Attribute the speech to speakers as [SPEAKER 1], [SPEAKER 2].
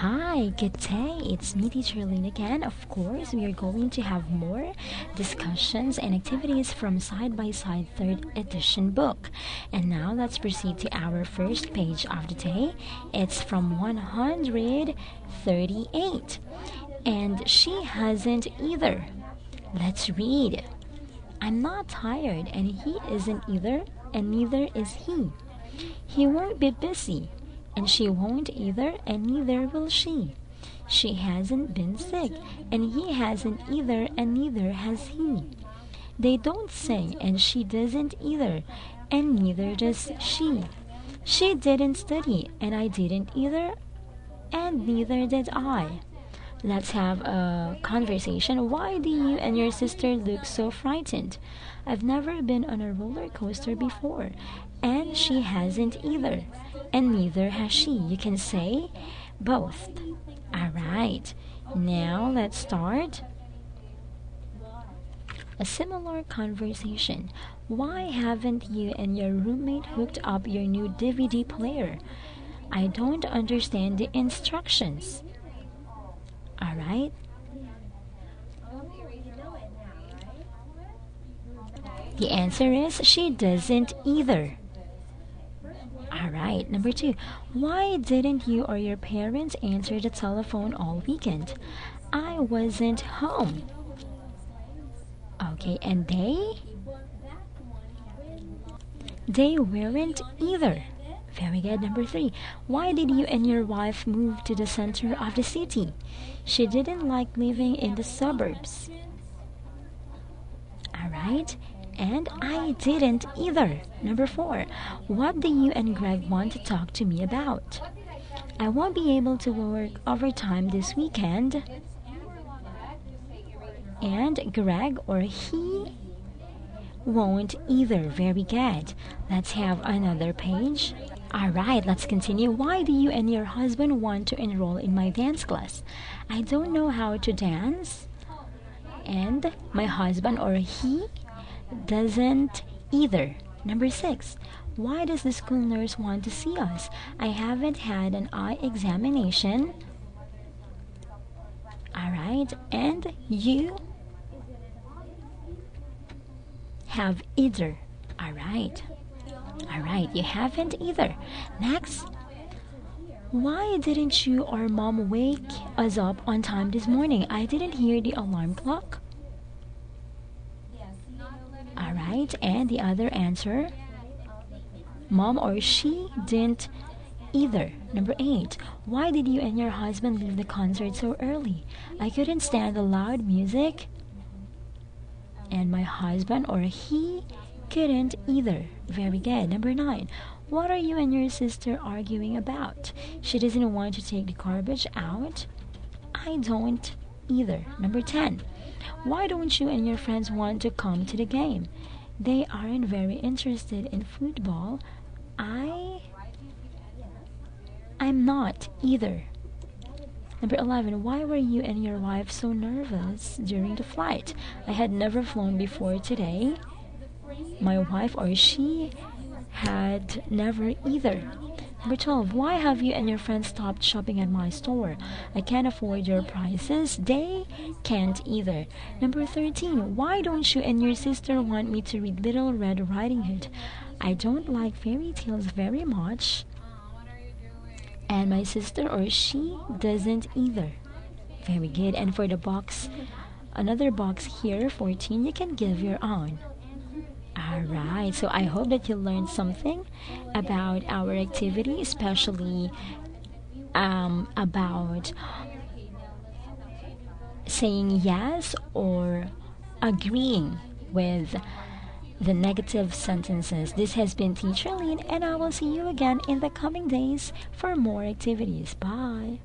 [SPEAKER 1] Hi, good day. It's me, Teacher Lynn again. Of course, we are going to have more discussions and activities from Side by Side 3rd edition book. And now let's proceed to our first page of the day. It's from 138. And she hasn't either. Let's read. I'm not tired, and he isn't either, and neither is he. He won't be busy, and she won't either, and neither will she. She hasn't been sick, and he hasn't either, and neither has he. They don't sing, and she doesn't either, and neither does she. She didn't study, and I didn't either, and neither did I. Let's have a conversation. Why do you and your sister look so frightened? I've never been on a roller coaster before, and she hasn't either, and neither has she. You can say both. Alright, now let's start a similar conversation. Why haven't you and your roommate hooked up your new DVD player? I don't understand the instructions. Alright? The answer is she doesn't either. Alright, number 2. Why didn't you or your parents answer the telephone all weekend? I wasn't home. Okay, and they? They weren't either. Very good. Number 3. Why did you and your wife move to the center of the city? She didn't like living in the suburbs. Alright. And I didn't either. Number 4. What do you and Greg want to talk to me about? I won't be able to work overtime this weekend. And Greg or he won't either. Very good. Let's have another page. Alright, let's continue. Why do you and your husband want to enroll in my dance class? I don't know how to dance. And my husband or he doesn't either. Number 6. Why does the school nurse want to see us? I haven't had an eye examination. Alright, and you have either. Alright, you haven't either. Next. Why didn't you or mom wake us up on time this morning? I didn't hear the alarm clock. Alright, and the other answer, mom or she didn't either. Number 8. Why did you and your husband leave the concert so early? I couldn't stand the loud music, and my husband or he couldn't either. Very good. Number 9. What are you and your sister arguing about? She doesn't want to take the garbage out. I don't either. Number 10. Why don't you and your friends want to come to the game? They aren't very interested in football. I'm not either. Number 11. Why were you and your wife so nervous during the flight? I had never flown before today. My wife or she had never either. Number 12. Why have you and your friends stopped shopping at my store? I can't afford your prices. They can't either. Number 13. Why don't you and your sister want me to read Little Red Riding Hood? I don't like fairy tales very much. And my sister or she doesn't either. Very good. And for the box, another box here, 14, you can give your own. Alright, so I hope that you learned something about our activity, especially about saying yes or agreeing with the negative sentences. This has been Teacher Lynn, and I will see you again in the coming days for more activities. Bye!